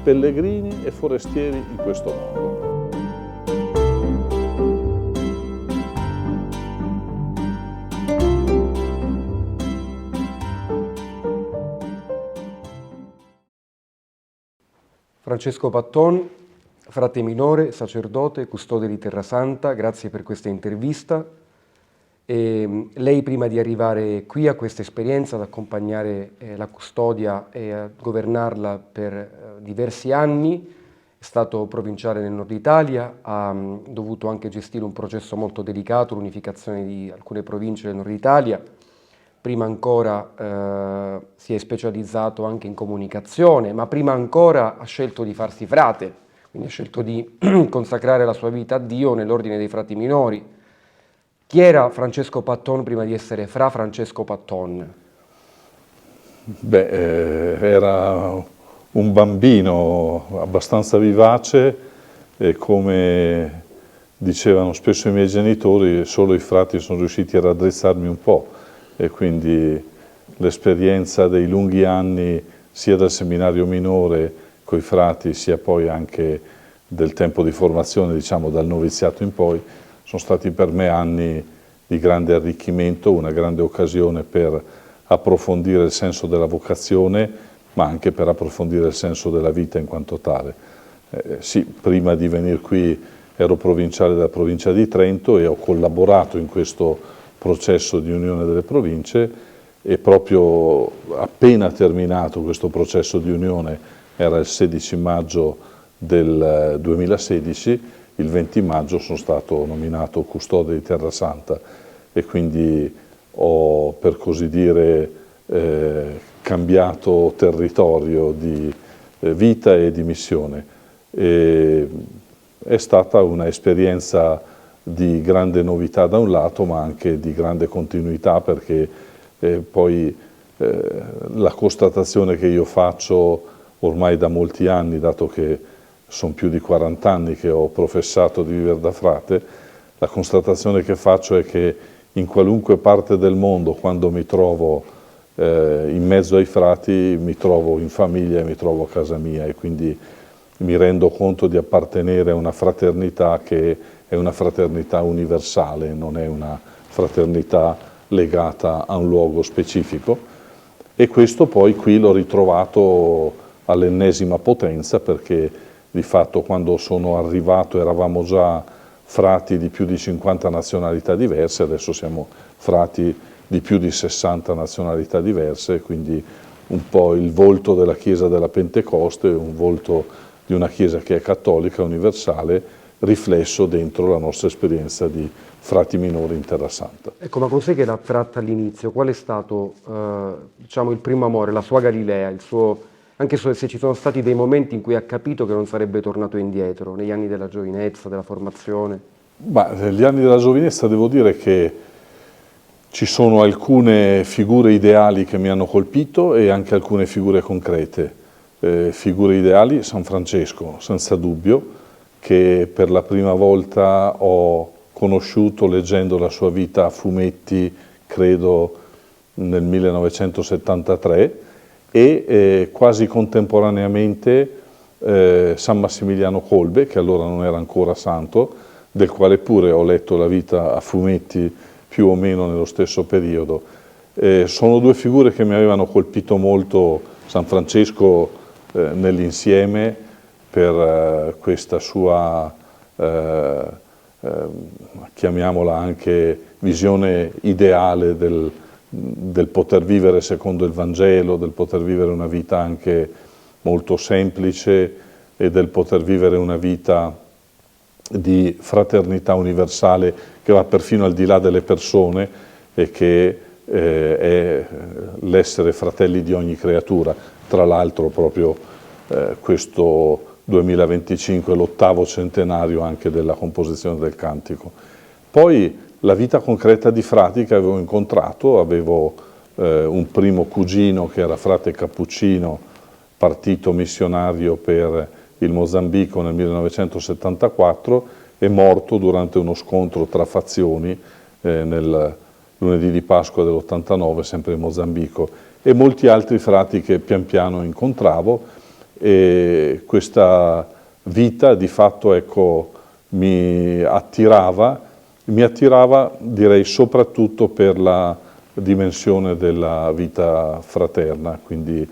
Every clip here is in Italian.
pellegrini e forestieri in questo mondo. Francesco Patton, frate minore, sacerdote, custode di Terrasanta, grazie per questa intervista. Lei, prima di arrivare qui a questa esperienza, ad accompagnare la custodia e a governarla per diversi anni, è stato provinciale nel nord Italia, ha dovuto anche gestire un processo molto delicato, l'unificazione di alcune province del nord Italia. Prima ancora si è specializzato anche in comunicazione, ma prima ancora ha scelto di farsi frate, quindi ha scelto di consacrare la sua vita a Dio nell'ordine dei frati minori. Chi era Francesco Patton prima di essere fra Francesco Patton? Era un bambino abbastanza vivace e, come dicevano spesso i miei genitori, solo i frati sono riusciti a raddrizzarmi un po'. E quindi l'esperienza dei lunghi anni sia del seminario minore coi frati sia poi anche del tempo di formazione, diciamo dal noviziato in poi, sono stati per me anni di grande arricchimento, una grande occasione per approfondire il senso della vocazione, ma anche per approfondire il senso della vita in quanto tale. Sì, prima di venire qui ero provinciale della provincia di Trento e ho collaborato in questo processo di unione delle province, e proprio appena terminato questo processo di unione, era il 16 maggio del 2016, il 20 maggio sono stato nominato custode di Terrasanta e quindi ho, per così dire, cambiato territorio di vita e di missione. È stata un'esperienza di grande novità da un lato, ma anche di grande continuità, perché poi la constatazione che io faccio ormai da molti anni, dato che sono più di 40 anni che ho professato di vivere da frate, la constatazione che faccio è che in qualunque parte del mondo, quando mi trovo in mezzo ai frati, mi trovo in famiglia e mi trovo a casa mia, e quindi mi rendo conto di appartenere a una fraternità che è una fraternità universale, non è una fraternità legata a un luogo specifico, e questo poi qui l'ho ritrovato all'ennesima potenza, perché di fatto quando sono arrivato eravamo già frati di più di 50 nazionalità diverse, adesso siamo frati di più di 60 nazionalità diverse, quindi un po' il volto della Chiesa della Pentecoste, un volto di una Chiesa che è cattolica, universale, riflesso dentro la nostra esperienza di frati minori in Terrasanta. Ecco, ma cos'è che l'ha attratta all'inizio? Qual è stato, diciamo, il primo amore, la sua Galilea, il suo, anche se ci sono stati dei momenti in cui ha capito che non sarebbe tornato indietro, negli anni della giovinezza, della formazione? Ma negli anni della giovinezza devo dire che ci sono alcune figure ideali che mi hanno colpito e anche alcune figure concrete. Figure ideali, San Francesco, senza dubbio, che per la prima volta ho conosciuto leggendo la sua vita a fumetti, credo nel 1973, e quasi contemporaneamente San Massimiliano Kolbe, che allora non era ancora santo, del quale pure ho letto la vita a fumetti più o meno nello stesso periodo. Sono due figure che mi avevano colpito molto, San Francesco nell'insieme, per questa sua, chiamiamola anche, visione ideale del poter vivere secondo il Vangelo, del poter vivere una vita anche molto semplice e del poter vivere una vita di fraternità universale che va perfino al di là delle persone e che è l'essere fratelli di ogni creatura. Tra l'altro proprio questo 2025 è l'8° centenario anche della composizione del cantico. Poi la vita concreta di frati che avevo incontrato, avevo un primo cugino che era frate cappuccino, partito missionario per il Mozambico nel 1974, è morto durante uno scontro tra fazioni nel lunedì di Pasqua dell'89, sempre in Mozambico, e molti altri frati che pian piano incontravo, e questa vita di fatto, ecco, mi attirava direi soprattutto per la dimensione della vita fraterna, quindi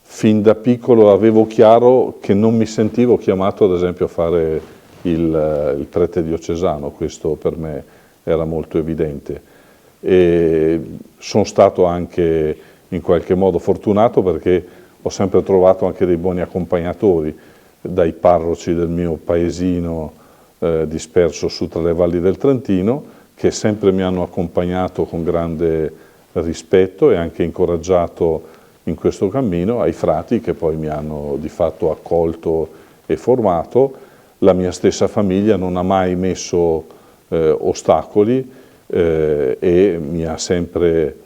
fin da piccolo avevo chiaro che non mi sentivo chiamato ad esempio a fare il prete diocesano, questo per me era molto evidente. E sono stato anche in qualche modo fortunato perché ho sempre trovato anche dei buoni accompagnatori, dai parroci del mio paesino disperso su tra le valli del Trentino, che sempre mi hanno accompagnato con grande rispetto e anche incoraggiato in questo cammino, ai frati che poi mi hanno di fatto accolto e formato. La mia stessa famiglia non ha mai messo ostacoli e mi ha sempre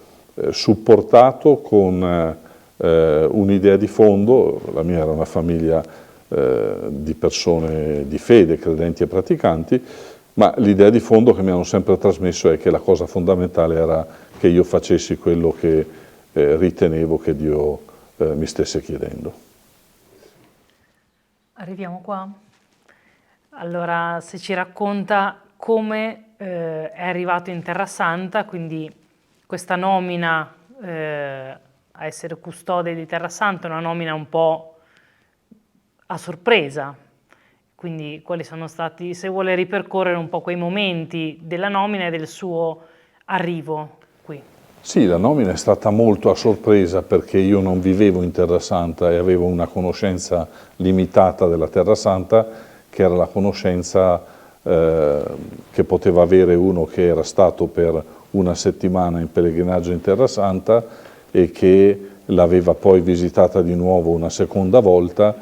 supportato con un'idea di fondo. La mia era una famiglia di persone di fede, credenti e praticanti, ma l'idea di fondo che mi hanno sempre trasmesso è che la cosa fondamentale era che io facessi quello che ritenevo che Dio mi stesse chiedendo. Arriviamo qua. Allora, se ci racconta come è arrivato in Terra Santa, quindi questa nomina a essere custode di Terra Santa, una nomina un po' a sorpresa, quindi quali sono stati, se vuole ripercorrere un po' quei momenti della nomina e del suo arrivo qui. Sì, la nomina è stata molto a sorpresa perché io non vivevo in Terra Santa e avevo una conoscenza limitata della Terra Santa, che era la conoscenza che poteva avere uno che era stato per una settimana in pellegrinaggio in Terra Santa e che l'aveva poi visitata di nuovo una seconda volta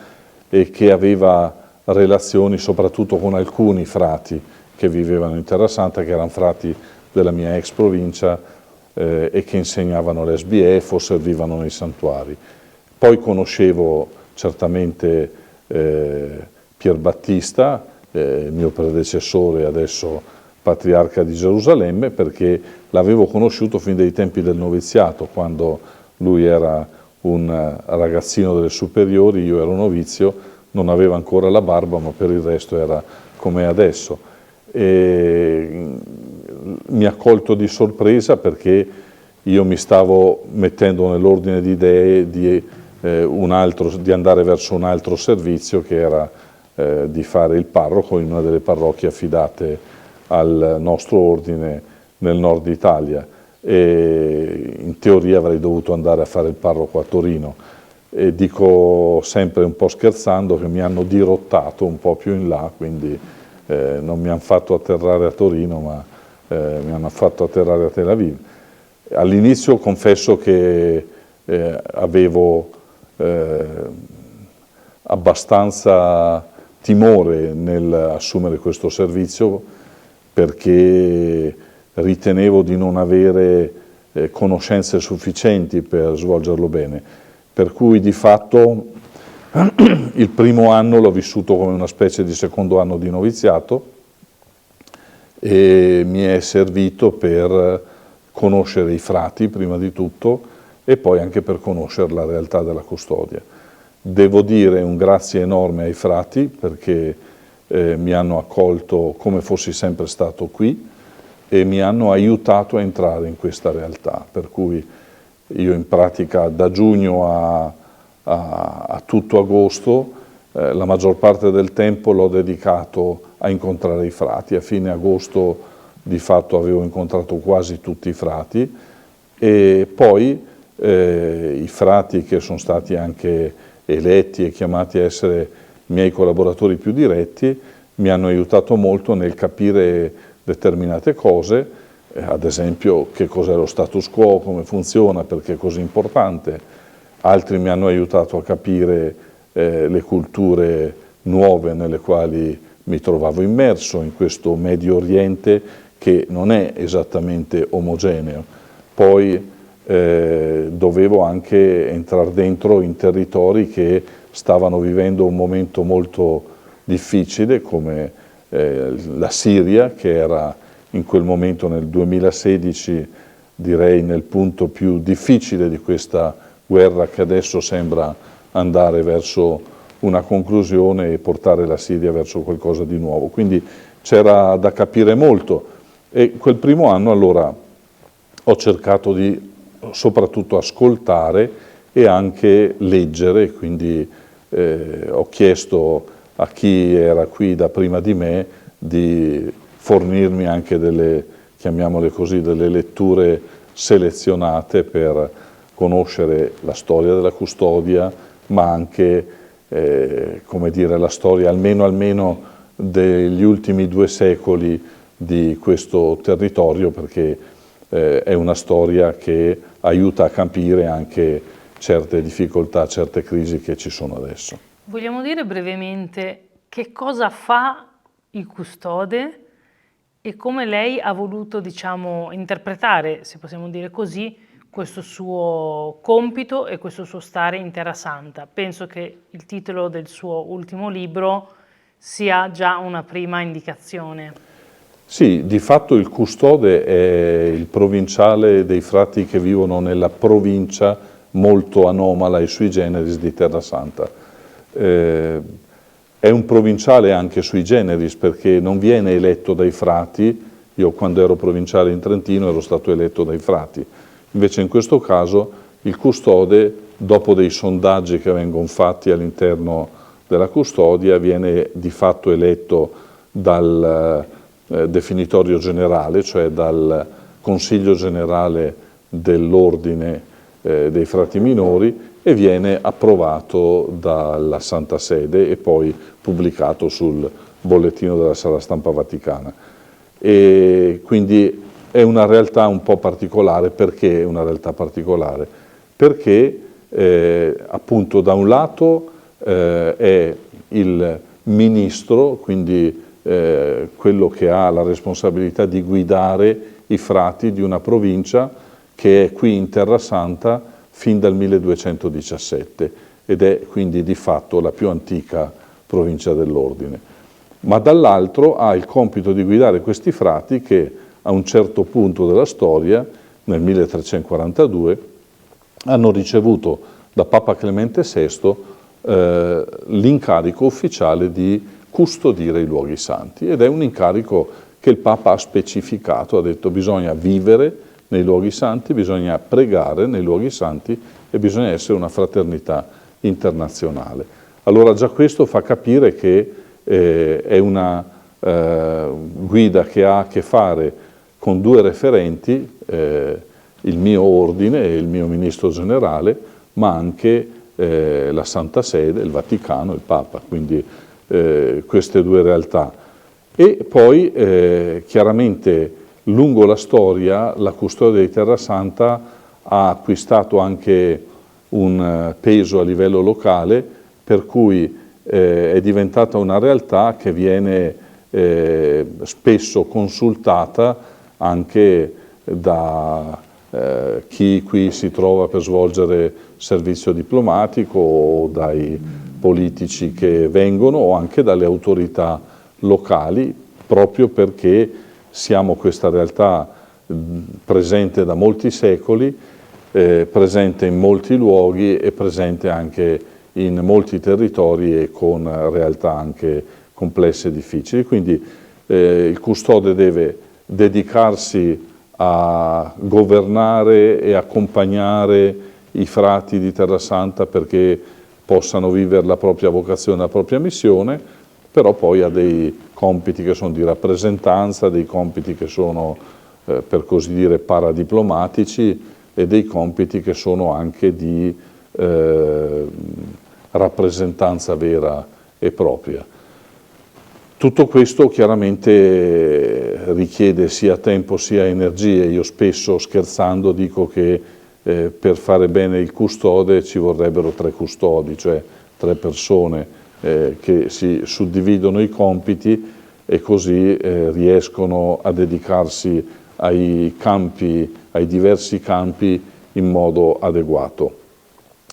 e che aveva relazioni soprattutto con alcuni frati che vivevano in Terra Santa, che erano frati della mia ex provincia e che insegnavano l'SBF o servivano nei santuari. Poi conoscevo certamente Pier Battista, mio predecessore, adesso patriarca di Gerusalemme, perché l'avevo conosciuto fin dai tempi del noviziato, quando lui era un ragazzino delle superiori, io ero novizio, non aveva ancora la barba, ma per il resto era come adesso. E mi ha colto di sorpresa perché io mi stavo mettendo nell'ordine di idee di andare verso un altro servizio, che era di fare il parroco in una delle parrocchie affidate al nostro ordine nel nord Italia, e in teoria avrei dovuto andare a fare il parroco a Torino, e dico sempre un po' scherzando che mi hanno dirottato un po' più in là, quindi non mi hanno fatto atterrare a Torino, ma mi hanno fatto atterrare a Tel Aviv. All'inizio confesso che avevo abbastanza timore nell'assumere questo servizio, perché ritenevo di non avere conoscenze sufficienti per svolgerlo bene, per cui di fatto il primo anno l'ho vissuto come una specie di secondo anno di noviziato e mi è servito per conoscere i frati prima di tutto e poi anche per conoscere la realtà della custodia. Devo dire un grazie enorme ai frati perché mi hanno accolto come fossi sempre stato qui e mi hanno aiutato a entrare in questa realtà, per cui io in pratica da giugno a tutto agosto la maggior parte del tempo l'ho dedicato a incontrare i frati. A fine agosto di fatto avevo incontrato quasi tutti i frati e poi i frati che sono stati anche eletti e chiamati a essere miei collaboratori più diretti mi hanno aiutato molto nel capire determinate cose, ad esempio che cos'è lo status quo, come funziona, perché è così importante. Altri mi hanno aiutato a capire le culture nuove nelle quali mi trovavo immerso in questo Medio Oriente che non è esattamente omogeneo. Poi dovevo anche entrare dentro in territori che stavano vivendo un momento molto difficile, come la Siria, che era in quel momento nel 2016 direi nel punto più difficile di questa guerra che adesso sembra andare verso una conclusione e portare la Siria verso qualcosa di nuovo. Quindi c'era da capire molto, e quel primo anno allora ho cercato di soprattutto ascoltare e anche leggere, quindi ho chiesto a chi era qui da prima di me di fornirmi anche delle, chiamiamole così, delle letture selezionate per conoscere la storia della custodia, ma anche come dire, la storia almeno degli ultimi 2 secoli di questo territorio, perché è una storia che aiuta a capire anche certe difficoltà, certe crisi che ci sono adesso. Vogliamo dire brevemente che cosa fa il custode e come lei ha voluto, diciamo, interpretare, se possiamo dire così, questo suo compito e questo suo stare in Terra Santa. Penso che il titolo del suo ultimo libro sia già una prima indicazione. Sì, di fatto il custode è il provinciale dei frati che vivono nella provincia molto anomala e sui generis di Terra Santa. È un provinciale anche sui generis perché non viene eletto dai frati. Io quando ero provinciale in Trentino ero stato eletto dai frati. Invece in questo caso il custode, dopo dei sondaggi che vengono fatti all'interno della custodia, viene di fatto eletto dal definitorio generale, cioè dal Consiglio Generale dell'Ordine dei Frati Minori, e viene approvato dalla Santa Sede e poi pubblicato sul bollettino della Sala Stampa Vaticana. E quindi è una realtà un po' particolare. Perché è una realtà particolare? Perché appunto da un lato è il ministro, quindi quello che ha la responsabilità di guidare i frati di una provincia che è qui in Terra Santa fin dal 1217 ed è quindi di fatto la più antica provincia dell'ordine. Ma dall'altro ha il compito di guidare questi frati che a un certo punto della storia, nel 1342, hanno ricevuto da Papa Clemente VI l'incarico ufficiale di custodire i luoghi santi, ed è un incarico che il Papa ha specificato, ha detto bisogna vivere nei luoghi santi, bisogna pregare nei luoghi santi e bisogna essere una fraternità internazionale. Allora già questo fa capire che è una guida che ha a che fare con 2 referenti, il mio ordine e il mio ministro generale, ma anche la Santa Sede, il Vaticano e il Papa, quindi queste 2 realtà. E poi chiaramente lungo la storia la custodia di Terra Santa ha acquistato anche un peso a livello locale, per cui è diventata una realtà che viene spesso consultata anche da chi qui si trova per svolgere servizio diplomatico, o dai politici che vengono, o anche dalle autorità locali, proprio perché siamo questa realtà presente da molti secoli, presente in molti luoghi e presente anche in molti territori e con realtà anche complesse e difficili. Quindi il custode deve dedicarsi a governare e accompagnare i frati di Terra Santa perché possano vivere la propria vocazione, la propria missione, però poi ha dei compiti che sono di rappresentanza, dei compiti che sono per così dire paradiplomatici e dei compiti che sono anche di rappresentanza vera e propria. Tutto questo chiaramente richiede sia tempo sia energie. Io spesso scherzando dico che per fare bene il custode ci vorrebbero 3 custodi, cioè 3 persone che si suddividono i compiti e così riescono a dedicarsi ai diversi campi in modo adeguato.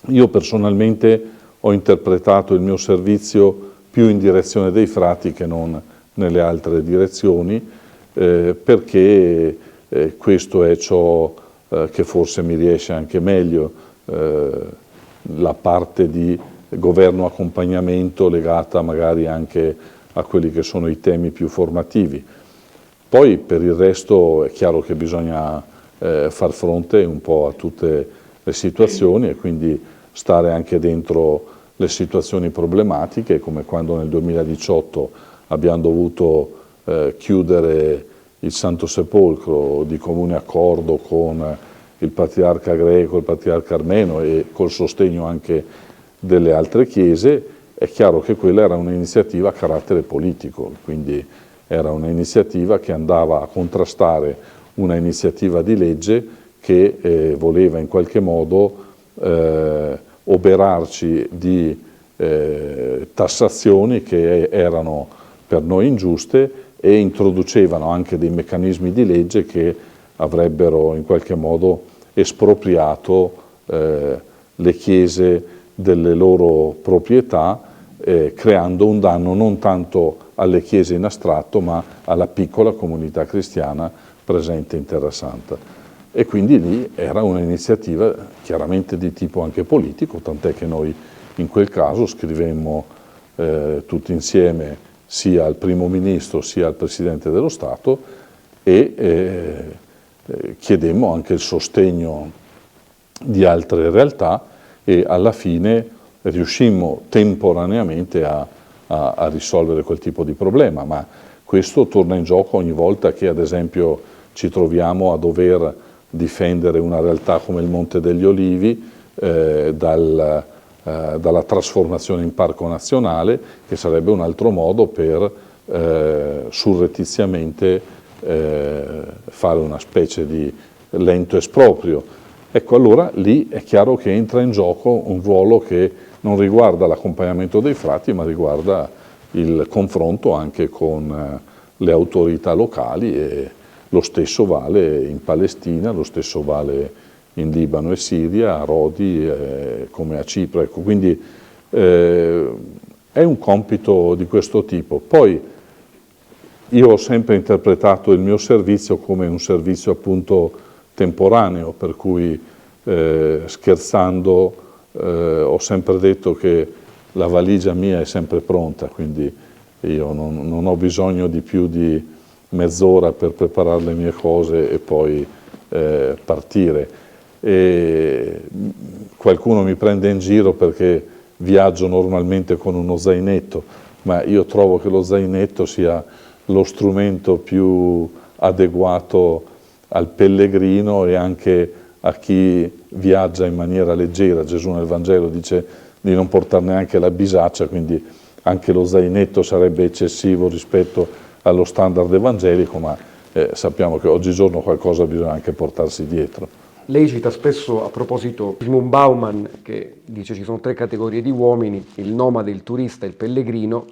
Io personalmente ho interpretato il mio servizio più in direzione dei frati che non nelle altre direzioni, perché questo è ciò che forse mi riesce anche meglio la parte di governo accompagnamento legata magari anche a quelli che sono i temi più formativi. Poi per il resto è chiaro che bisogna far fronte un po' a tutte le situazioni e quindi stare anche dentro le situazioni problematiche, come quando nel 2018 abbiamo dovuto chiudere il Santo Sepolcro di comune accordo con il patriarca greco, il patriarca armeno e col sostegno anche delle altre chiese. È chiaro che quella era un'iniziativa a carattere politico, quindi era un'iniziativa che andava a contrastare una iniziativa di legge che voleva in qualche modo oberarci di tassazioni che erano per noi ingiuste e introducevano anche dei meccanismi di legge che avrebbero in qualche modo espropriato le chiese delle loro proprietà, creando un danno non tanto alle chiese in astratto ma alla piccola comunità cristiana presente in Terra Santa. E quindi lì era un'iniziativa chiaramente di tipo anche politico, tant'è che noi in quel caso scrivemmo tutti insieme sia al Primo Ministro sia al Presidente dello Stato e chiedemmo anche il sostegno di altre realtà e alla fine riuscimmo temporaneamente a risolvere quel tipo di problema, ma questo torna in gioco ogni volta che ad esempio ci troviamo a dover difendere una realtà come il Monte degli Olivi dalla trasformazione in parco nazionale, che sarebbe un altro modo per surrettiziamente fare una specie di lento esproprio. Ecco, allora lì è chiaro che entra in gioco un ruolo che non riguarda l'accompagnamento dei frati, ma riguarda il confronto anche con le autorità locali, e lo stesso vale in Palestina, lo stesso vale in Libano e Siria, a Rodi come a Cipro. Ecco, quindi è un compito di questo tipo. Poi io ho sempre interpretato il mio servizio come un servizio appunto temporaneo, per cui scherzando ho sempre detto che la valigia mia è sempre pronta, quindi io non ho bisogno di più di mezz'ora per preparare le mie cose e poi partire. E qualcuno mi prende in giro perché viaggio normalmente con uno zainetto, ma io trovo che lo zainetto sia lo strumento più adeguato al pellegrino e anche a chi viaggia in maniera leggera. Gesù nel Vangelo dice di non portare neanche la bisaccia, quindi anche lo zainetto sarebbe eccessivo rispetto allo standard evangelico, ma sappiamo che oggigiorno qualcosa bisogna anche portarsi dietro. Lei cita spesso, a proposito, Zygmunt Bauman, che dice ci sono 3 categorie di uomini, il nomade, il turista e il pellegrino.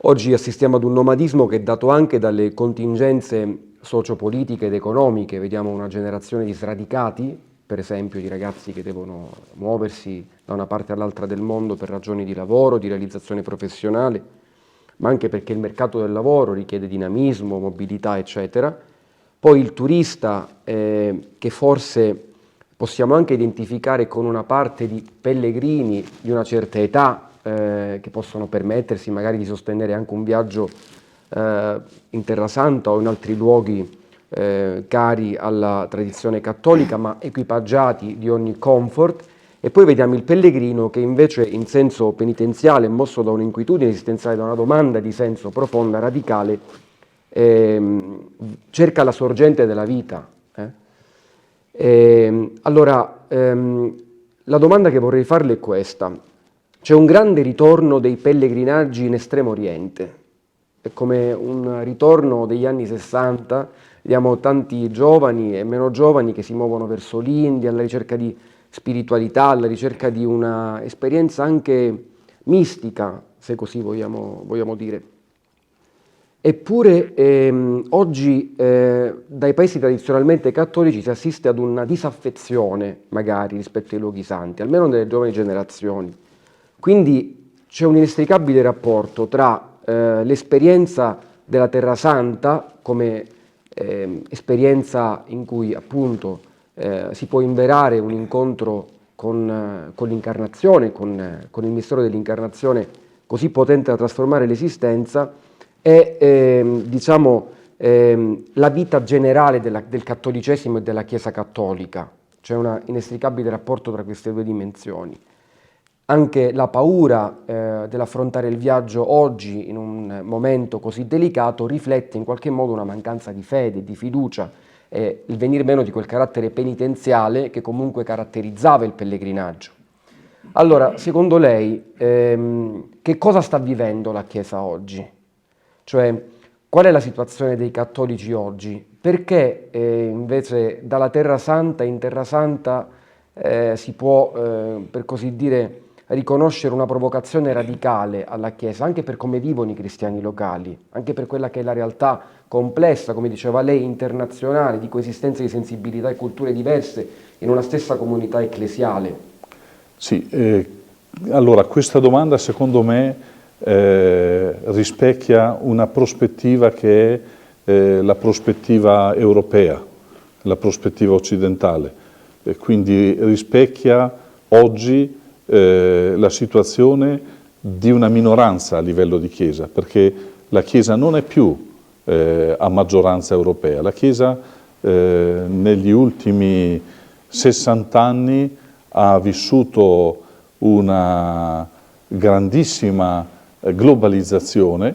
Oggi assistiamo ad un nomadismo che è dato anche dalle contingenze sociopolitiche ed economiche. Vediamo una generazione di sradicati, per esempio di ragazzi che devono muoversi da una parte all'altra del mondo per ragioni di lavoro, di realizzazione professionale, ma anche perché il mercato del lavoro richiede dinamismo, mobilità, eccetera. Poi il turista, che forse possiamo anche identificare con una parte di pellegrini di una certa età, che possono permettersi magari di sostenere anche un viaggio in Terra Santa o in altri luoghi cari alla tradizione cattolica, ma equipaggiati di ogni comfort. E poi vediamo il pellegrino che invece in senso penitenziale, mosso da un'inquietudine esistenziale, da una domanda di senso profonda, radicale, cerca la sorgente della vita. Allora, la domanda che vorrei farle è questa. C'è un grande ritorno dei pellegrinaggi in Estremo Oriente, è come un ritorno degli anni 60, vediamo tanti giovani e meno giovani che si muovono verso l'India alla ricerca di spiritualità, alla ricerca di una esperienza anche mistica, se così vogliamo dire. Eppure oggi dai paesi tradizionalmente cattolici si assiste ad una disaffezione magari rispetto ai luoghi santi, almeno nelle giovani generazioni. Quindi c'è un inestricabile rapporto tra l'esperienza della Terra Santa come esperienza in cui appunto si può inverare un incontro con l'incarnazione, con il mistero dell'incarnazione così potente da trasformare l'esistenza, è diciamo, la vita generale del cattolicesimo e della Chiesa cattolica. C'è un inestricabile rapporto tra queste due dimensioni. Anche la paura dell'affrontare il viaggio oggi, in un momento così delicato, riflette in qualche modo una mancanza di fede, di fiducia, il venir meno di quel carattere penitenziale che comunque caratterizzava il pellegrinaggio. Allora, secondo lei, che cosa sta vivendo la Chiesa oggi? Cioè, qual è la situazione dei cattolici oggi? Perché invece dalla Terra Santa in Terra Santa si può, per così dire, riconoscere una provocazione radicale alla Chiesa, anche per come vivono i cristiani locali, anche per quella che è la realtà complessa, come diceva lei, internazionale, di coesistenza di sensibilità e culture diverse in una stessa comunità ecclesiale? Sì, allora questa domanda secondo me rispecchia una prospettiva che è la prospettiva europea, la prospettiva occidentale, e quindi rispecchia oggi la situazione di una minoranza a livello di Chiesa, perché la Chiesa non è più a maggioranza europea. La Chiesa negli ultimi 60 anni ha vissuto una grandissima globalizzazione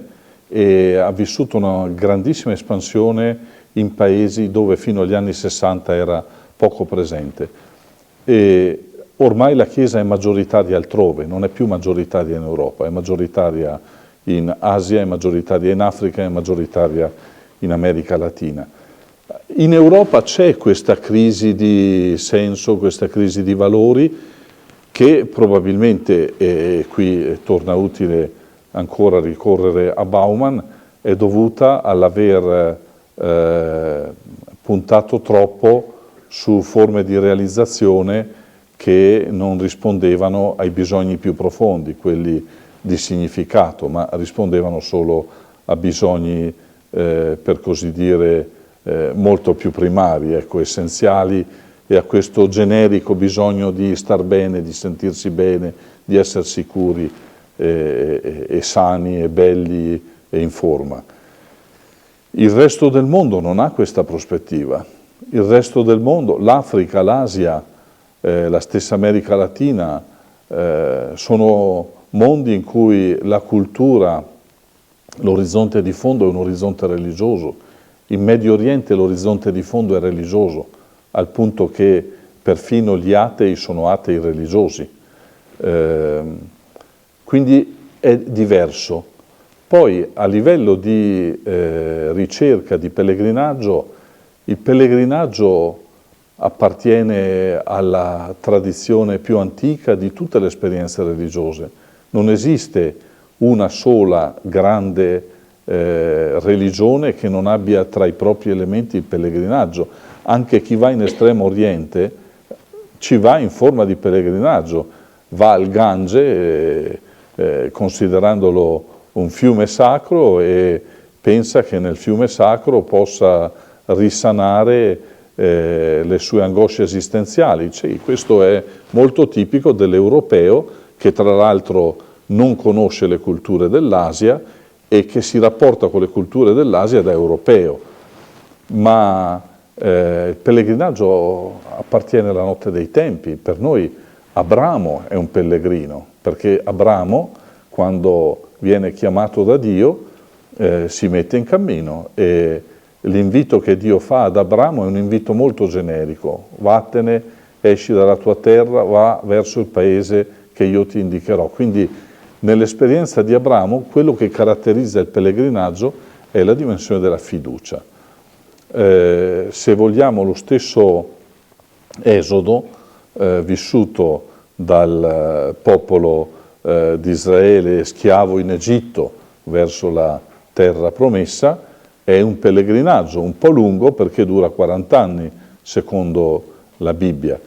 e ha vissuto una grandissima espansione in paesi dove fino agli anni 60 era poco presente. E ormai la Chiesa è maggioritaria altrove, non è più maggioritaria in Europa, è maggioritaria in Asia, è maggioritaria in Africa, è maggioritaria in America Latina. In Europa c'è questa crisi di senso, questa crisi di valori che probabilmente, e qui torna utile ancora ricorrere a Bauman, è dovuta all'aver puntato troppo su forme di realizzazione che non rispondevano ai bisogni più profondi, quelli di significato, ma rispondevano solo a bisogni, per così dire, molto più primari, ecco, essenziali, e a questo generico bisogno di star bene, di sentirsi bene, di essere sicuri e sani e belli e in forma. Il resto del mondo non ha questa prospettiva. Il resto del mondo, l'Africa, l'Asia, la stessa America Latina, sono mondi in cui la cultura, l'orizzonte di fondo è un orizzonte religioso. In Medio Oriente l'orizzonte di fondo è religioso, al punto che perfino gli atei sono atei religiosi. Quindi è diverso. Poi a livello di ricerca, di pellegrinaggio, il pellegrinaggio appartiene alla tradizione più antica di tutte le esperienze religiose. Non esiste una sola grande religione che non abbia tra i propri elementi il pellegrinaggio. Anche chi va in Estremo Oriente ci va in forma di pellegrinaggio, va al Gange considerandolo un fiume sacro e pensa che nel fiume sacro possa risanare le sue angosce esistenziali. Cioè, questo è molto tipico dell'europeo che tra l'altro non conosce le culture dell'Asia e che si rapporta con le culture dell'Asia da europeo. Ma il pellegrinaggio appartiene alla notte dei tempi. Per noi Abramo è un pellegrino, perché Abramo, quando viene chiamato da Dio, si mette in cammino e l'invito che Dio fa ad Abramo è un invito molto generico: vattene, esci dalla tua terra, va verso il paese che io ti indicherò. Quindi nell'esperienza di Abramo quello che caratterizza il pellegrinaggio è la dimensione della fiducia. Se vogliamo, lo stesso Esodo vissuto dal popolo di Israele schiavo in Egitto verso la terra promessa è un pellegrinaggio un po' lungo perché dura 40 anni secondo la Bibbia.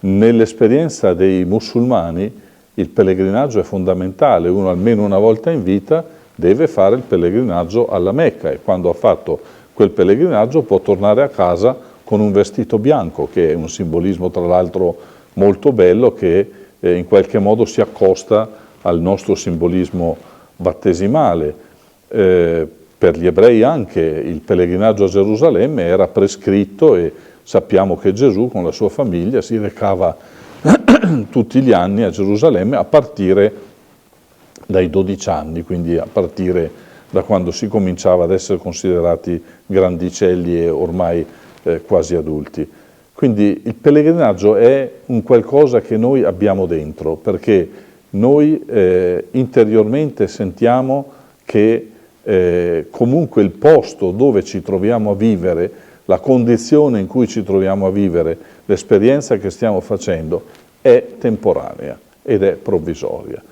Nell'esperienza dei musulmani il pellegrinaggio è fondamentale, uno almeno una volta in vita deve fare il pellegrinaggio alla Mecca e quando ha fatto quel pellegrinaggio può tornare a casa con un vestito bianco, che è un simbolismo tra l'altro molto bello, che in qualche modo si accosta al nostro simbolismo battesimale. Per gli ebrei anche il pellegrinaggio a Gerusalemme era prescritto, e sappiamo che Gesù con la sua famiglia si recava tutti gli anni a Gerusalemme a partire dai 12 anni, quindi a partire da quando si cominciava ad essere considerati grandicelli e ormai quasi adulti. Quindi il pellegrinaggio è un qualcosa che noi abbiamo dentro, perché noi interiormente sentiamo che comunque il posto dove ci troviamo a vivere, la condizione in cui ci troviamo a vivere, l'esperienza che stiamo facendo è temporanea ed è provvisoria.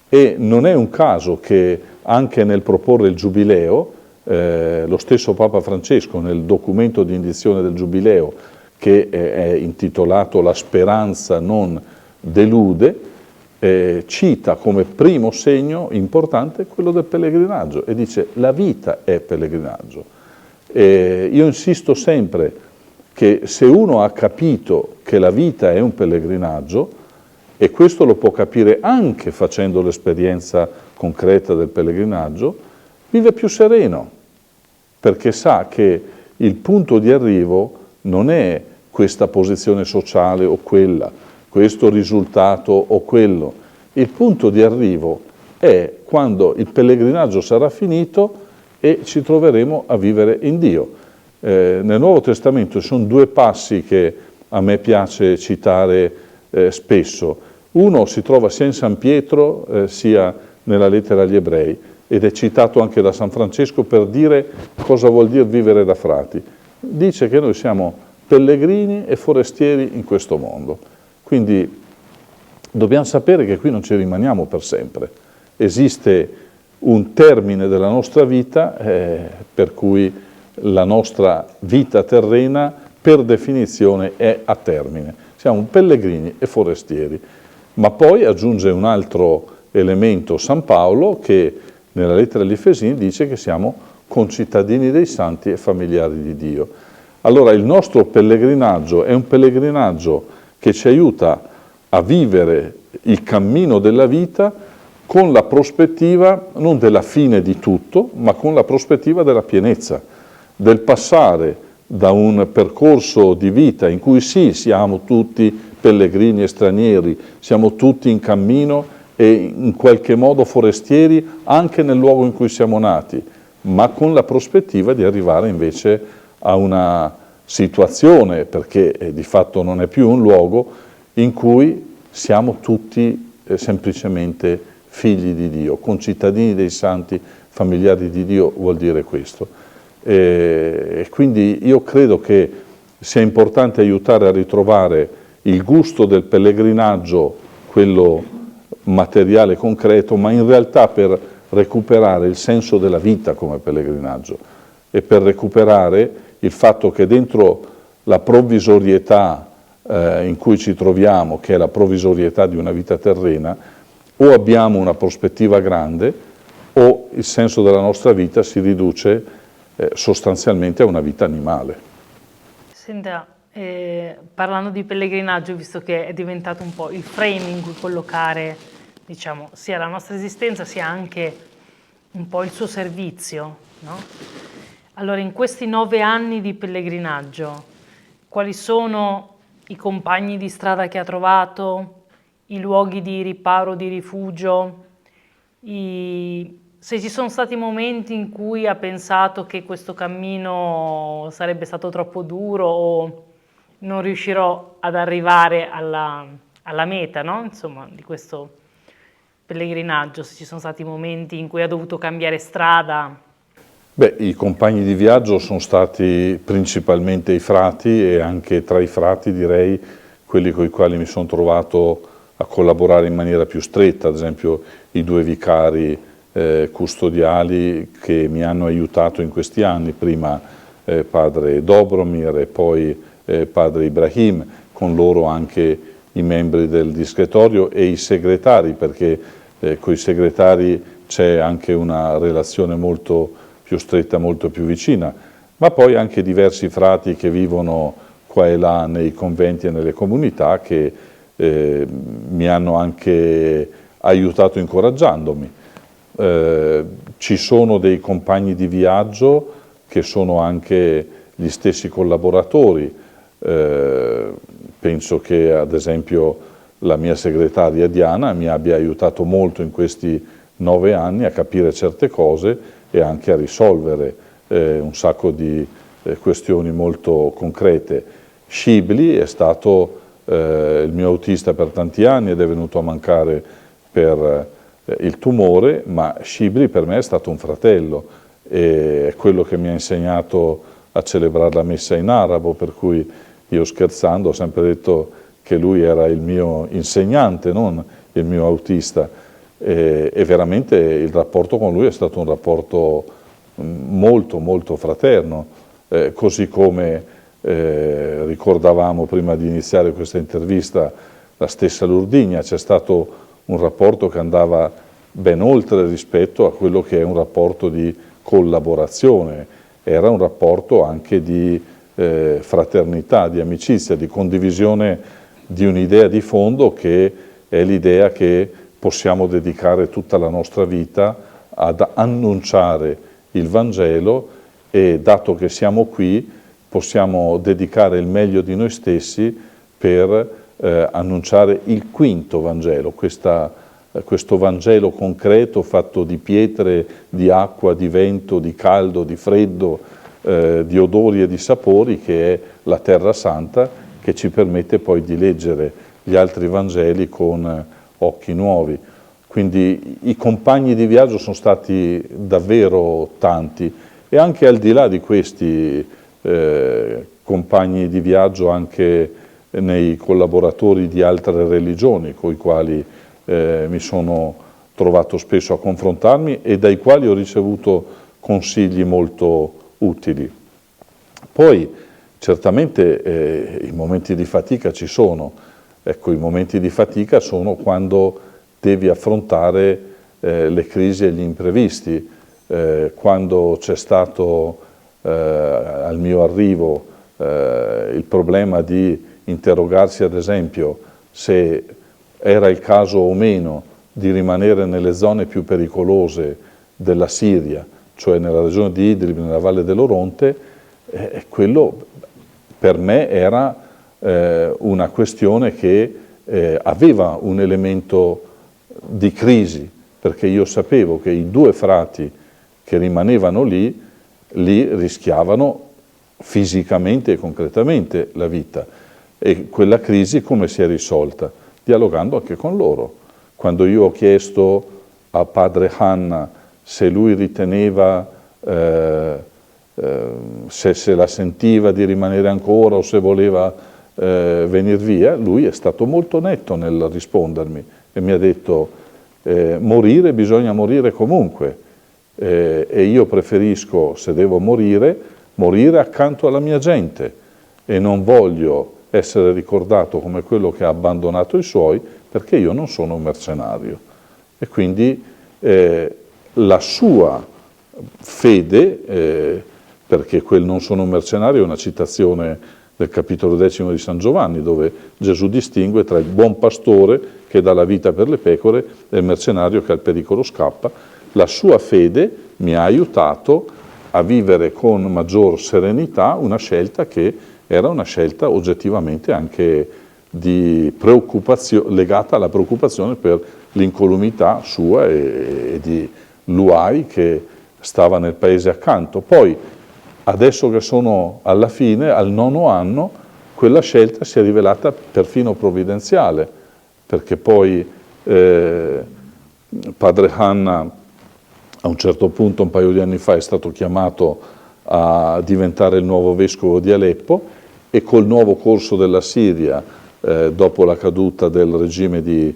E non è un caso che anche nel proporre il Giubileo, lo stesso Papa Francesco nel documento di indizione del Giubileo, che è intitolato La speranza non delude, cita come primo segno importante quello del pellegrinaggio e dice: la vita è pellegrinaggio. Io insisto sempre che se uno ha capito che la vita è un pellegrinaggio, e questo lo può capire anche facendo l'esperienza concreta del pellegrinaggio, vive più sereno, perché sa che il punto di arrivo non è questa posizione sociale o quella, questo risultato o quello. Il punto di arrivo è quando il pellegrinaggio sarà finito e ci troveremo a vivere in Dio. Nel Nuovo Testamento ci sono due passi che a me piace citare spesso. Uno si trova sia in San Pietro sia nella lettera agli Ebrei, ed è citato anche da San Francesco per dire cosa vuol dire vivere da frati. Dice che noi siamo pellegrini e forestieri in questo mondo. Quindi dobbiamo sapere che qui non ci rimaniamo per sempre. Esiste un termine della nostra vita, per cui la nostra vita terrena per definizione è a termine. Siamo pellegrini e forestieri. Ma poi aggiunge un altro elemento San Paolo, che nella lettera agli Efesini dice che siamo concittadini dei santi e familiari di Dio. Allora il nostro pellegrinaggio è un pellegrinaggio che ci aiuta a vivere il cammino della vita con la prospettiva non della fine di tutto, ma con la prospettiva della pienezza, del passare da un percorso di vita in cui sì, siamo tutti pellegrini e stranieri, siamo tutti in cammino e in qualche modo forestieri anche nel luogo in cui siamo nati, ma con la prospettiva di arrivare invece a una situazione, perché di fatto non è più un luogo, in cui siamo tutti semplicemente figli di Dio, concittadini dei santi, familiari di Dio vuol dire questo. E quindi io credo che sia importante aiutare a ritrovare il gusto del pellegrinaggio, quello materiale concreto, ma in realtà per recuperare il senso della vita come pellegrinaggio e per recuperare il fatto che dentro la provvisorietà in cui ci troviamo, che è la provvisorietà di una vita terrena, o abbiamo una prospettiva grande o il senso della nostra vita si riduce sostanzialmente a una vita animale. Senta, parlando di pellegrinaggio, visto che è diventato un po' il frame in cui collocare, diciamo, sia la nostra esistenza sia anche un po' il suo servizio, no? Allora, in questi 9 anni di pellegrinaggio, quali sono i compagni di strada che ha trovato, i luoghi di riparo, di rifugio, se ci sono stati momenti in cui ha pensato che questo cammino sarebbe stato troppo duro o non riuscirò ad arrivare alla meta, no? Insomma, di questo pellegrinaggio, se ci sono stati momenti in cui ha dovuto cambiare strada. Beh, i compagni di viaggio sono stati principalmente i frati, e anche tra i frati direi quelli con i quali mi sono trovato a collaborare in maniera più stretta, ad esempio i 2 vicari custodiali che mi hanno aiutato in questi anni, prima padre Dobromir e poi padre Ibrahim, con loro anche i membri del discretorio e i segretari, perché con i segretari c'è anche una relazione molto più stretta, molto più vicina. ma poi anche diversi frati che vivono qua e là nei conventi e nelle comunità che mi hanno anche aiutato incoraggiandomi. Ci sono dei compagni di viaggio che sono anche gli stessi collaboratori. Penso che ad esempio la mia segretaria Diana mi abbia aiutato molto in questi 9 anni a capire certe cose e anche a risolvere un sacco di questioni molto concrete. Scibli è stato il mio autista per tanti anni ed è venuto a mancare per il tumore, ma Scibli per me è stato un fratello, è quello che mi ha insegnato a celebrare la messa in arabo, per cui io scherzando ho sempre detto che lui era il mio insegnante, non il mio autista, e veramente il rapporto con lui è stato un rapporto molto molto fraterno, così come ricordavamo prima di iniziare questa intervista la stessa Lurdigna, c'è stato un rapporto che andava ben oltre rispetto a quello che è un rapporto di collaborazione, era un rapporto anche di fraternità, di amicizia, di condivisione di un'idea di fondo che è l'idea che possiamo dedicare tutta la nostra vita ad annunciare il Vangelo e dato che siamo qui possiamo dedicare il meglio di noi stessi per annunciare il quinto Vangelo, questo Vangelo concreto fatto di pietre, di acqua, di vento, di caldo, di freddo, di odori e di sapori, che è la Terra Santa, che ci permette poi di leggere gli altri Vangeli con occhi nuovi. Quindi i compagni di viaggio sono stati davvero tanti e anche al di là di questi compagni di viaggio anche nei collaboratori di altre religioni con i quali mi sono trovato spesso a confrontarmi e dai quali ho ricevuto consigli molto utili. Poi certamente i momenti di fatica ci sono, ecco, i momenti di fatica sono quando devi affrontare le crisi e gli imprevisti, quando c'è stato al mio arrivo il problema di interrogarsi ad esempio se era il caso o meno di rimanere nelle zone più pericolose della Siria, cioè nella regione di Idlib, nella Valle dell'Oronte, quello per me era una questione che aveva un elemento di crisi, perché io sapevo che i 2 frati che rimanevano lì rischiavano fisicamente e concretamente la vita. E quella crisi come si è risolta? Dialogando anche con loro. Quando io ho chiesto a padre Hanna se lui riteneva, se la sentiva di rimanere ancora o se voleva venire via, lui è stato molto netto nel rispondermi e mi ha detto morire bisogna morire comunque. E io preferisco, se devo morire accanto alla mia gente e non voglio essere ricordato come quello che ha abbandonato i suoi, perché io non sono un mercenario. E quindi la sua fede, perché quel non sono un mercenario è una citazione del capitolo 10 di San Giovanni, dove Gesù distingue tra il buon pastore che dà la vita per le pecore e il mercenario che al pericolo scappa. La sua fede mi ha aiutato a vivere con maggior serenità una scelta che era una scelta oggettivamente anche di preoccupazione, legata alla preoccupazione per l'incolumità sua e di Luai che stava nel paese accanto. Poi, adesso che sono alla fine, al 9° anno, quella scelta si è rivelata perfino provvidenziale, perché poi padre Hanna a un certo punto, un paio di anni fa, è stato chiamato a diventare il nuovo vescovo di Aleppo e col nuovo corso della Siria, dopo la caduta del regime di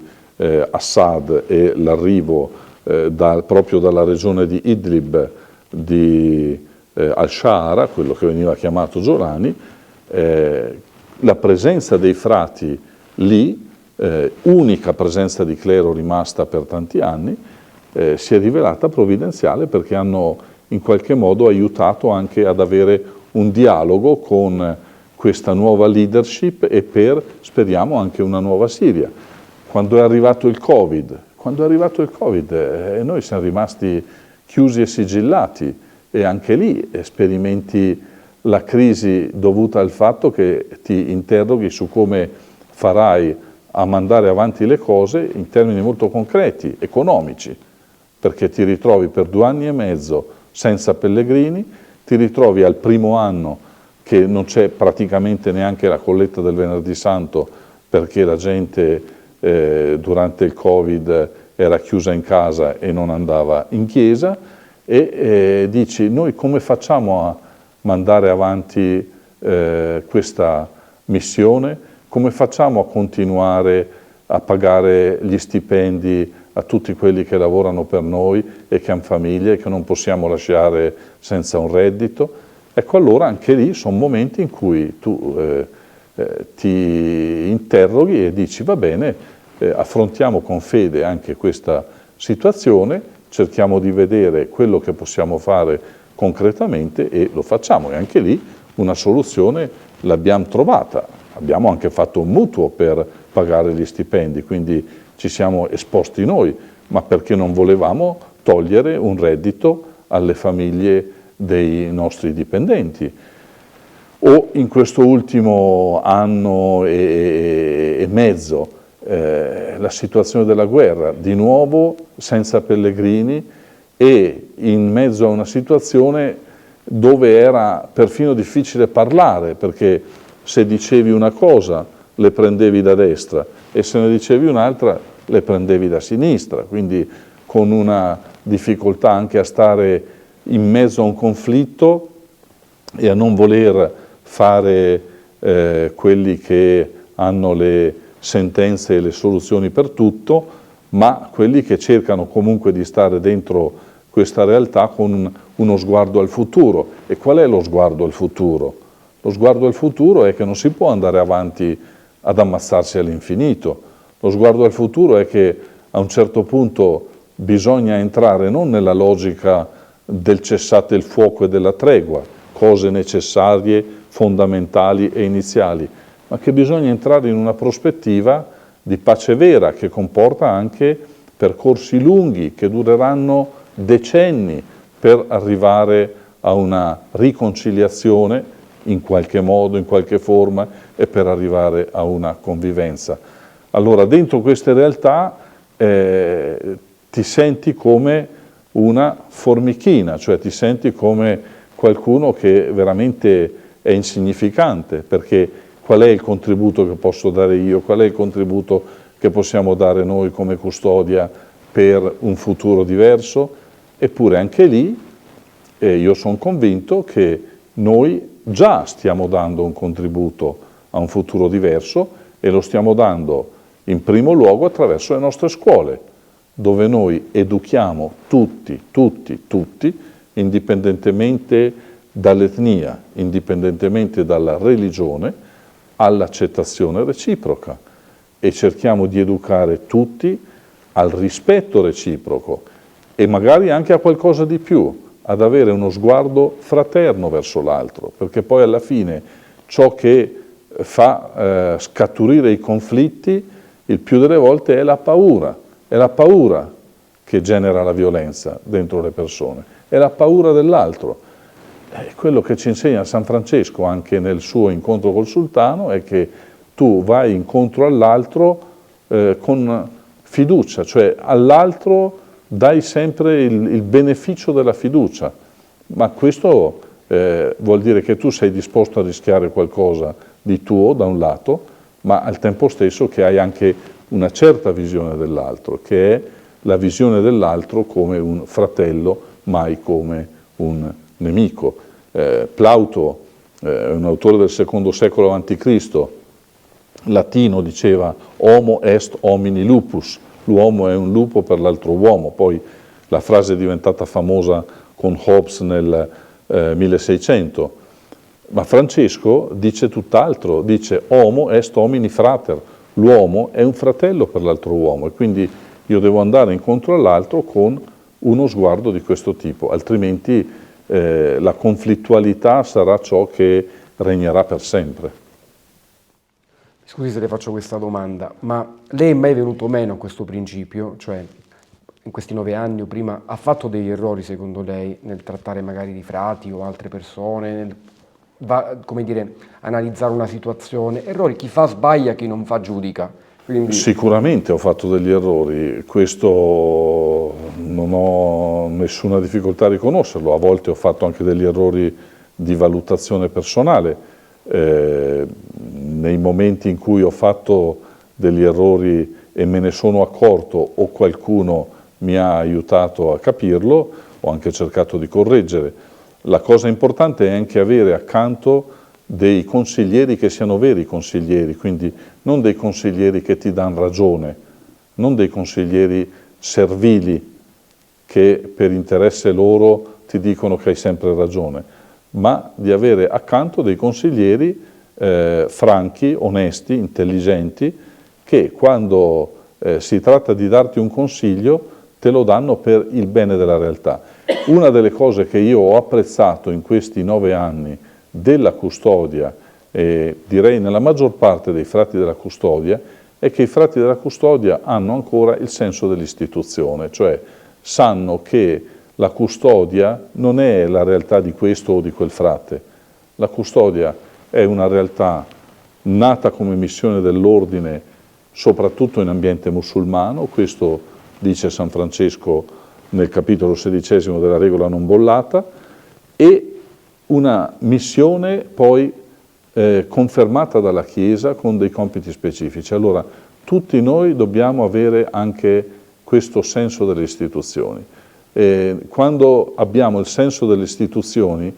Assad e l'arrivo proprio dalla regione di Idlib di al-Shahara, quello che veniva chiamato Giolani, la presenza dei frati lì, unica presenza di clero rimasta per tanti anni, si è rivelata provvidenziale perché hanno in qualche modo aiutato anche ad avere un dialogo con questa nuova leadership e per, speriamo, anche una nuova Siria. Quando è arrivato il Covid, noi siamo rimasti chiusi e sigillati, e anche lì sperimenti la crisi dovuta al fatto che ti interroghi su come farai a mandare avanti le cose in termini molto concreti, economici, perché ti ritrovi per 2 anni e mezzo senza pellegrini, ti ritrovi al primo anno che non c'è praticamente neanche la colletta del Venerdì Santo perché la gente durante il Covid era chiusa in casa e non andava in chiesa, e dici: noi come facciamo a mandare avanti questa missione? Come facciamo a continuare a pagare gli stipendi a tutti quelli che lavorano per noi e che hanno famiglie e che non possiamo lasciare senza un reddito? Ecco, allora anche lì sono momenti in cui tu ti interroghi e dici: va bene, affrontiamo con fede anche questa situazione, cerchiamo di vedere quello che possiamo fare concretamente e lo facciamo. E anche lì una soluzione l'abbiamo trovata. Abbiamo anche fatto un mutuo per pagare gli stipendi, quindi ci siamo esposti noi, ma perché non volevamo togliere un reddito alle famiglie dei nostri dipendenti. O in questo ultimo anno e mezzo la situazione della guerra, di nuovo senza pellegrini e in mezzo a una situazione dove era perfino difficile parlare, perché se dicevi una cosa le prendevi da destra e se ne dicevi un'altra le prendevi da sinistra, quindi con una difficoltà anche a stare in mezzo a un conflitto e a non voler fare quelli che hanno le sentenze e le soluzioni per tutto, ma quelli che cercano comunque di stare dentro questa realtà con uno sguardo al futuro. E qual è lo sguardo al futuro? Lo sguardo al futuro è che non si può andare avanti ad ammazzarsi all'infinito. Lo sguardo al futuro è che a un certo punto bisogna entrare non nella logica del cessate il fuoco e della tregua, cose necessarie, fondamentali e iniziali, ma che bisogna entrare in una prospettiva di pace vera che comporta anche percorsi lunghi che dureranno decenni per arrivare a una riconciliazione in qualche modo, in qualche forma, e per arrivare a una convivenza. Allora, dentro queste realtà ti senti come una formichina, cioè ti senti come qualcuno che veramente è insignificante, perché qual è il contributo che posso dare io, qual è il contributo che possiamo dare noi come custodia per un futuro diverso? Eppure anche lì io sono convinto che noi già stiamo dando un contributo a un futuro diverso e lo stiamo dando in primo luogo attraverso le nostre scuole, dove noi educhiamo tutti, indipendentemente dall'etnia, indipendentemente dalla religione, all'accettazione reciproca, e cerchiamo di educare tutti al rispetto reciproco e magari anche a qualcosa di più, ad avere uno sguardo fraterno verso l'altro, perché poi alla fine ciò che fa scaturire i conflitti il più delle volte è la paura che genera la violenza dentro le persone, è la paura dell'altro. Quello che ci insegna San Francesco anche nel suo incontro col sultano è che tu vai incontro all'altro con fiducia, cioè all'altro dai sempre il beneficio della fiducia, ma questo vuol dire che tu sei disposto a rischiare qualcosa di tuo da un lato, ma al tempo stesso che hai anche una certa visione dell'altro, che è la visione dell'altro come un fratello, mai come un nemico. Plauto, un autore del secondo secolo a.C., latino, diceva homo est homini lupus, l'uomo è un lupo per l'altro uomo. Poi la frase è diventata famosa con Hobbes nel 1600, ma Francesco dice tutt'altro, dice homo est homini frater, l'uomo è un fratello per l'altro uomo, e quindi io devo andare incontro all'altro con uno sguardo di questo tipo, altrimenti la conflittualità sarà ciò che regnerà per sempre. Scusi se le faccio questa domanda, ma lei è mai venuto meno a questo principio? Cioè, in questi 9 anni o prima, ha fatto degli errori secondo lei nel trattare magari di frati o altre persone, come dire, analizzare una situazione? Errori, chi fa sbaglia, chi non fa giudica. Quindi... Sicuramente ho fatto degli errori, questo non ho nessuna difficoltà a riconoscerlo, a volte ho fatto anche degli errori di valutazione personale. Nei momenti in cui ho fatto degli errori e me ne sono accorto o qualcuno mi ha aiutato a capirlo, ho anche cercato di correggere. La cosa importante è anche avere accanto dei consiglieri che siano veri consiglieri, quindi non dei consiglieri che ti danno ragione, non dei consiglieri servili che per interesse loro ti dicono che hai sempre ragione, ma di avere accanto dei consiglieri franchi, onesti, intelligenti, che quando si tratta di darti un consiglio te lo danno per il bene della realtà. Una delle cose che io ho apprezzato in questi 9 anni della custodia, e direi nella maggior parte dei frati della custodia, è che i frati della custodia hanno ancora il senso dell'istituzione, cioè sanno che la custodia non è la realtà di questo o di quel frate. La custodia è una realtà nata come missione dell'ordine, soprattutto in ambiente musulmano, questo dice San Francesco nel capitolo 16 della regola non bollata, e una missione poi confermata dalla Chiesa con dei compiti specifici. Allora, tutti noi dobbiamo avere anche questo senso delle istituzioni. Quando abbiamo il senso delle istituzioni,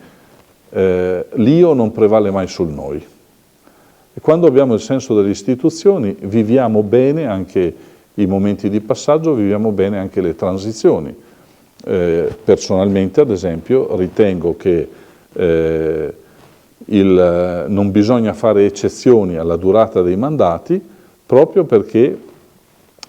l'io non prevale mai sul noi. E quando abbiamo il senso delle istituzioni, viviamo bene anche i momenti di passaggio, viviamo bene anche le transizioni. Personalmente, ad esempio, ritengo che non bisogna fare eccezioni alla durata dei mandati, proprio perché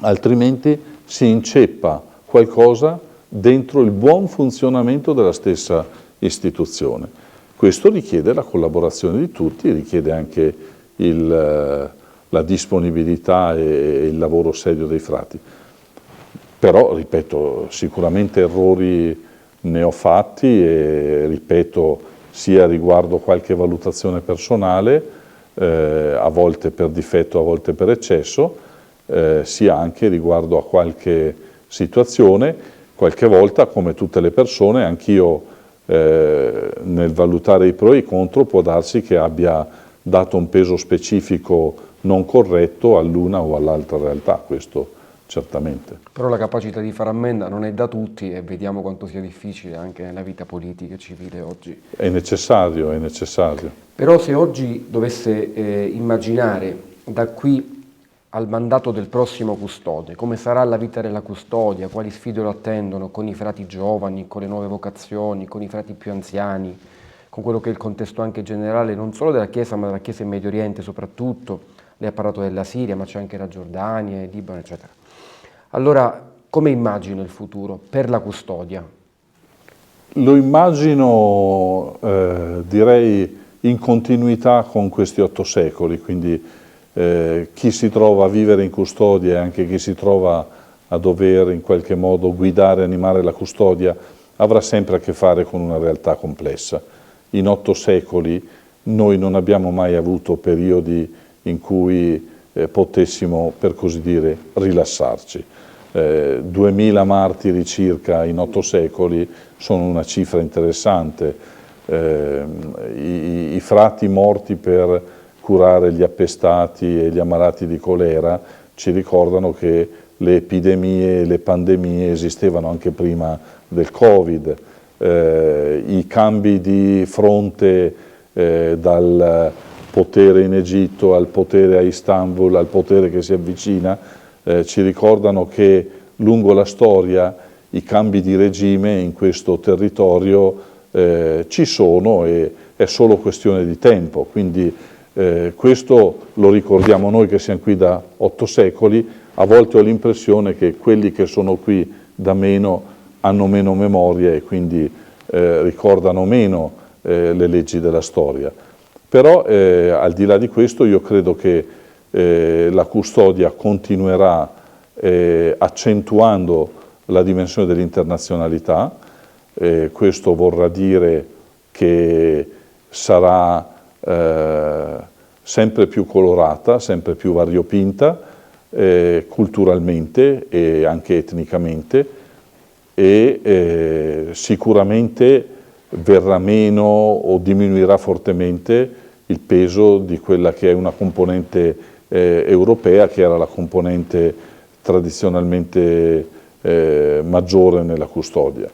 altrimenti si inceppa qualcosa dentro il buon funzionamento della stessa istituzione. Questo richiede la collaborazione di tutti, richiede anche la disponibilità e il lavoro serio dei frati. Però, ripeto, sicuramente errori ne ho fatti e, ripeto, sia riguardo qualche valutazione personale, a volte per difetto, a volte per eccesso, sia anche riguardo a qualche situazione. Qualche volta, come tutte le persone, anch'io nel valutare i pro e i contro può darsi che abbia dato un peso specifico non corretto all'una o all'altra realtà, questo certamente. Però la capacità di fare ammenda non è da tutti e vediamo quanto sia difficile anche nella vita politica e civile oggi. È necessario, è necessario. Però se oggi dovesse immaginare da qui al mandato del prossimo custode, come sarà la vita della custodia, quali sfide lo attendono con i frati giovani, con le nuove vocazioni, con i frati più anziani, con quello che è il contesto anche generale non solo della Chiesa ma della Chiesa in Medio Oriente soprattutto, lei ha parlato della Siria ma c'è anche la Giordania, il Libano eccetera. Allora come immagina il futuro per la custodia? Lo immagino direi in continuità con questi 8 secoli, quindi chi si trova a vivere in custodia e anche chi si trova a dover in qualche modo guidare e animare la custodia avrà sempre a che fare con una realtà complessa. In 8 secoli noi non abbiamo mai avuto periodi in cui potessimo, per così dire, rilassarci. 2000 martiri circa in 8 secoli sono una cifra interessante. I frati morti per curare gli appestati e gli ammalati di colera ci ricordano che le epidemie e le pandemie esistevano anche prima del Covid. I cambi di fronte dal potere in Egitto al potere a Istanbul, al potere che si avvicina, ci ricordano che lungo la storia i cambi di regime in questo territorio ci sono e è solo questione di tempo. Quindi questo lo ricordiamo noi che siamo qui da 8 secoli, a volte ho l'impressione che quelli che sono qui da meno hanno meno memoria e quindi ricordano meno le leggi della storia. Però al di là di questo io credo che la custodia continuerà accentuando la dimensione dell'internazionalità. Questo vorrà dire che sarà sempre più colorata, sempre più variopinta culturalmente e anche etnicamente, e sicuramente verrà meno o diminuirà fortemente il peso di quella che è una componente europea, che era la componente tradizionalmente maggiore nella custodia.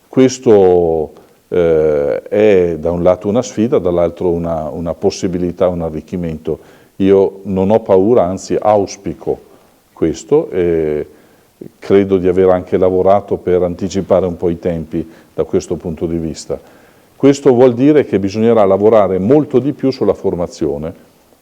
Questo è da un lato una sfida, dall'altro una possibilità, un arricchimento. Io non ho paura, anzi auspico questo e credo di aver anche lavorato per anticipare un po' i tempi da questo punto di vista. Questo vuol dire che bisognerà lavorare molto di più sulla formazione,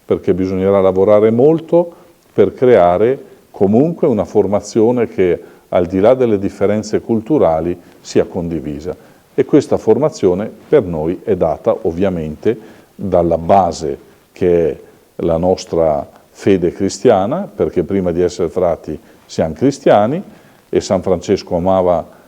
perché bisognerà lavorare molto per creare comunque una formazione che al di là delle differenze culturali sia condivisa. E questa formazione per noi è data ovviamente dalla base che è la nostra fede cristiana, perché prima di essere frati siamo cristiani, e San Francesco amava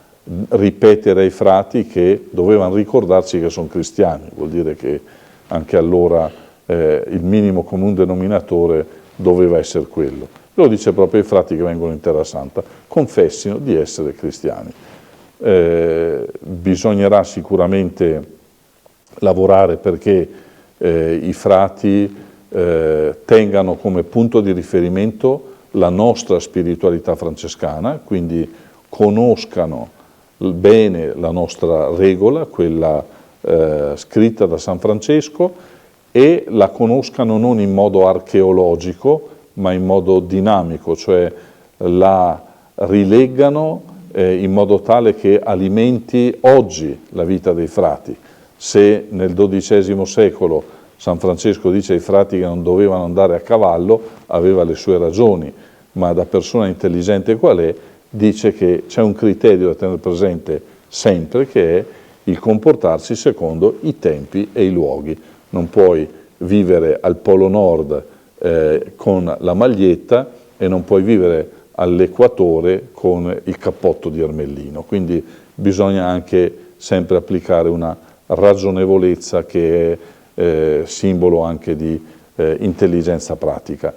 ripetere ai frati che dovevano ricordarci che sono cristiani. Vuol dire che anche allora il minimo comune denominatore doveva essere quello. Lo dice proprio ai frati che vengono in Terra Santa: confessino di essere cristiani. Bisognerà sicuramente lavorare perché i frati tengano come punto di riferimento la nostra spiritualità francescana, quindi conoscano bene la nostra regola, quella scritta da San Francesco, e la conoscano non in modo archeologico ma in modo dinamico, cioè la rileggano in modo tale che alimenti oggi la vita dei frati. Se nel XII secolo San Francesco dice ai frati che non dovevano andare a cavallo, aveva le sue ragioni, ma da persona intelligente qual è, dice che c'è un criterio da tenere presente sempre, che è il comportarsi secondo i tempi e i luoghi. Non puoi vivere al Polo Nord con la maglietta e non puoi vivere all'equatore con il cappotto di ermellino. Quindi bisogna anche sempre applicare una ragionevolezza che è simbolo anche di intelligenza pratica.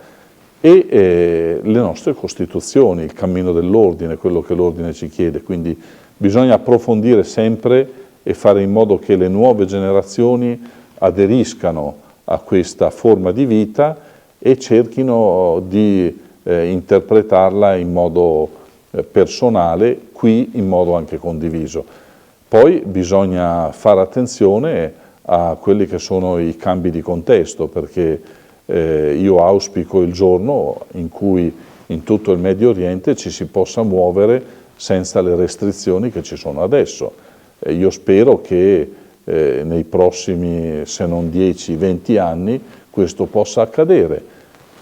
E le nostre costituzioni, il cammino dell'ordine, quello che l'ordine ci chiede, quindi bisogna approfondire sempre e fare in modo che le nuove generazioni aderiscano a questa forma di vita e cerchino di interpretarla in modo personale, qui in modo anche condiviso. Poi bisogna fare attenzione a quelli che sono i cambi di contesto, perché io auspico il giorno in cui in tutto il Medio Oriente ci si possa muovere senza le restrizioni che ci sono adesso. Io spero che nei prossimi, se non 10-20 anni, questo possa accadere.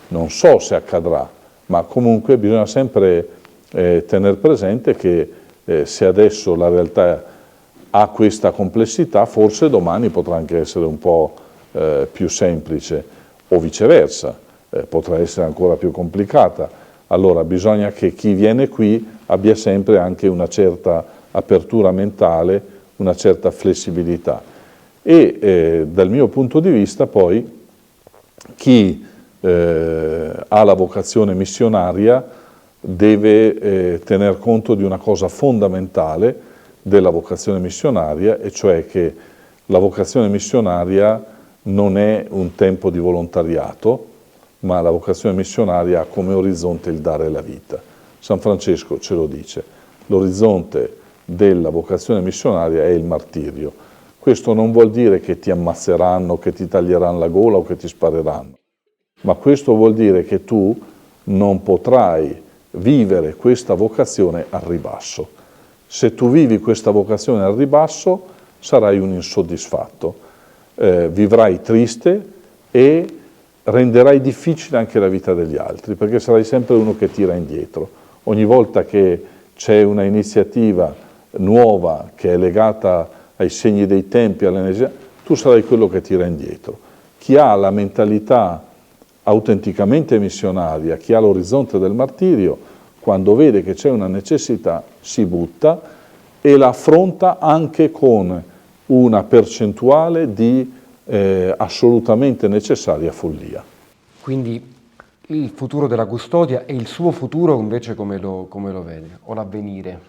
Non so se accadrà, ma comunque bisogna sempre tenere presente che se adesso la realtà ha questa complessità, forse domani potrà anche essere un po' più semplice, o viceversa, potrà essere ancora più complicata. Allora bisogna che chi viene qui abbia sempre anche una certa apertura mentale, una certa flessibilità. E dal mio punto di vista poi chi ha la vocazione missionaria deve tener conto di una cosa fondamentale della vocazione missionaria, e cioè che la vocazione missionaria non è un tempo di volontariato, ma la vocazione missionaria ha come orizzonte il dare la vita. San Francesco ce lo dice: l'orizzonte della vocazione missionaria è il martirio. Questo non vuol dire che ti ammazzeranno, che ti taglieranno la gola o che ti spareranno, ma questo vuol dire che tu non potrai vivere questa vocazione al ribasso. Se tu vivi questa vocazione al ribasso, sarai un insoddisfatto, vivrai triste e renderai difficile anche la vita degli altri, perché sarai sempre uno che tira indietro. Ogni volta che c'è una iniziativa nuova che è legata ai segni dei tempi, all'energia, tu sarai quello che tira indietro. Chi ha la mentalità autenticamente missionaria, chi ha l'orizzonte del martirio, quando vede che c'è una necessità, si butta e la affronta anche con una percentuale di assolutamente necessaria follia. Quindi il futuro della custodia e il suo futuro invece come lo vede? O l'avvenire?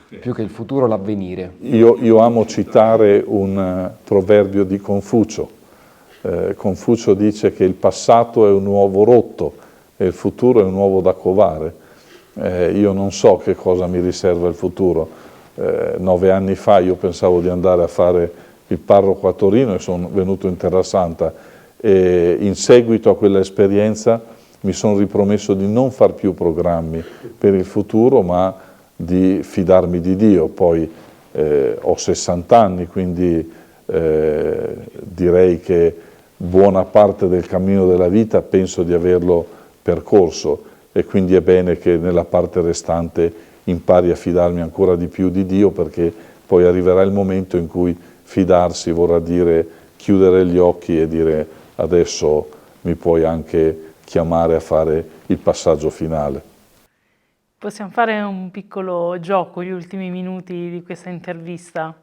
Più che il futuro, l'avvenire. Io amo citare un proverbio di Confucio. Confucio dice che il passato è un uovo rotto e il futuro è un uovo da covare. Io non so che cosa mi riserva il futuro. 9 anni fa io pensavo di andare a fare il parroco a Torino e sono venuto in Terra Santa e in seguito a quella esperienza mi sono ripromesso di non far più programmi per il futuro ma di fidarmi di Dio. Poi ho 60 anni, quindi direi che buona parte del cammino della vita penso di averlo percorso e quindi è bene che nella parte restante impari a fidarmi ancora di più di Dio, perché poi arriverà il momento in cui fidarsi vorrà dire chiudere gli occhi e dire adesso mi puoi anche chiamare a fare il passaggio finale. Possiamo fare un piccolo gioco, gli ultimi minuti di questa intervista,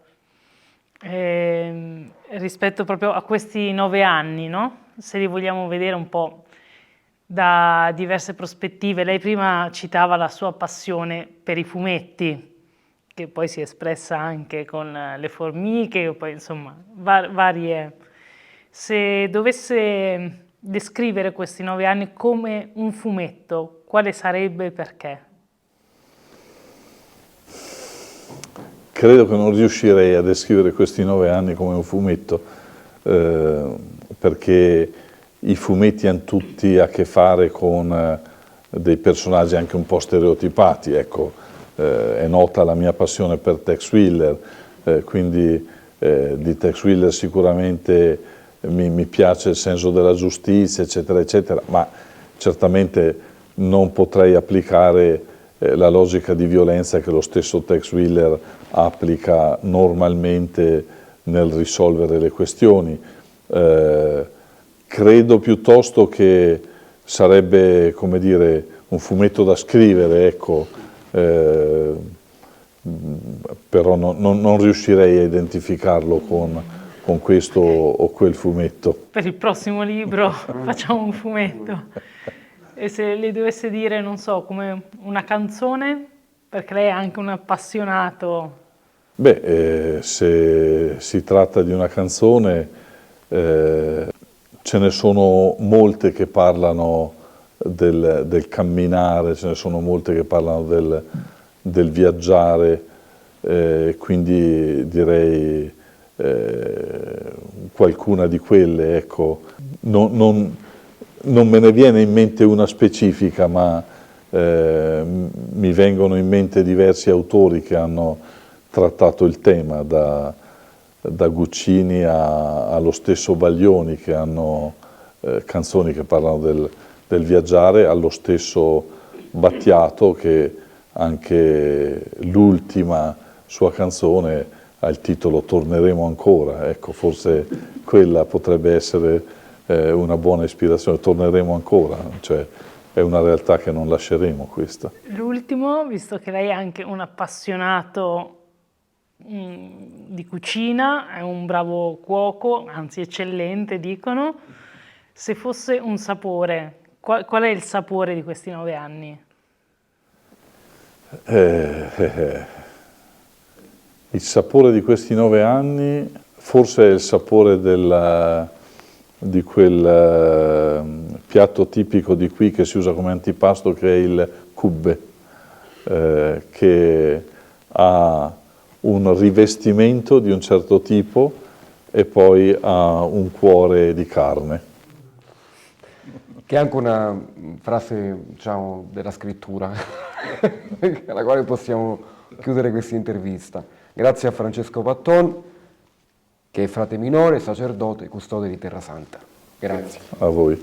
rispetto proprio a questi 9 anni, no? Se li vogliamo vedere un po' da diverse prospettive. Lei prima citava la sua passione per i fumetti, che poi si è espressa anche con le formiche, poi insomma varie. Se dovesse descrivere questi 9 anni come un fumetto, quale sarebbe e perché? Credo che non riuscirei a descrivere questi 9 anni come un fumetto, perché i fumetti hanno tutti a che fare con dei personaggi anche un po' stereotipati. Ecco, è nota la mia passione per Tex Willer, quindi di Tex Willer sicuramente mi piace il senso della giustizia, eccetera, eccetera, ma certamente non potrei applicare la logica di violenza che lo stesso Tex Willer applica normalmente nel risolvere le questioni. Credo piuttosto che sarebbe, come dire, un fumetto da scrivere, ecco, però non riuscirei a identificarlo con questo o quel fumetto. Per il prossimo libro facciamo un fumetto. E se le dovesse dire, non so, come una canzone, perché lei è anche un appassionato. Beh, se si tratta di una canzone, ce ne sono molte che parlano del camminare, ce ne sono molte che parlano del viaggiare, quindi direi qualcuna di quelle, ecco. Non me ne viene in mente una specifica, ma mi vengono in mente diversi autori che hanno trattato il tema, da Guccini allo stesso Baglioni, che hanno canzoni che parlano del viaggiare, allo stesso Battiato, che anche l'ultima sua canzone ha il titolo Torneremo ancora. Ecco, forse quella potrebbe essere una buona ispirazione. Torneremo ancora, cioè è una realtà che non lasceremo questa. L'ultimo, visto che lei è anche un appassionato di cucina, è un bravo cuoco, anzi eccellente dicono, se fosse un sapore, qual è il sapore di questi 9 anni? Il sapore di questi 9 anni forse è il sapore di quel piatto tipico di qui che si usa come antipasto, che è il kubbe, che ha un rivestimento di un certo tipo e poi ha un cuore di carne. Che è anche una frase, diciamo, della scrittura, alla quale possiamo chiudere questa intervista. Grazie a Francesco Patton, che è frate minore, sacerdote e custode di Terra Santa. Grazie. A voi.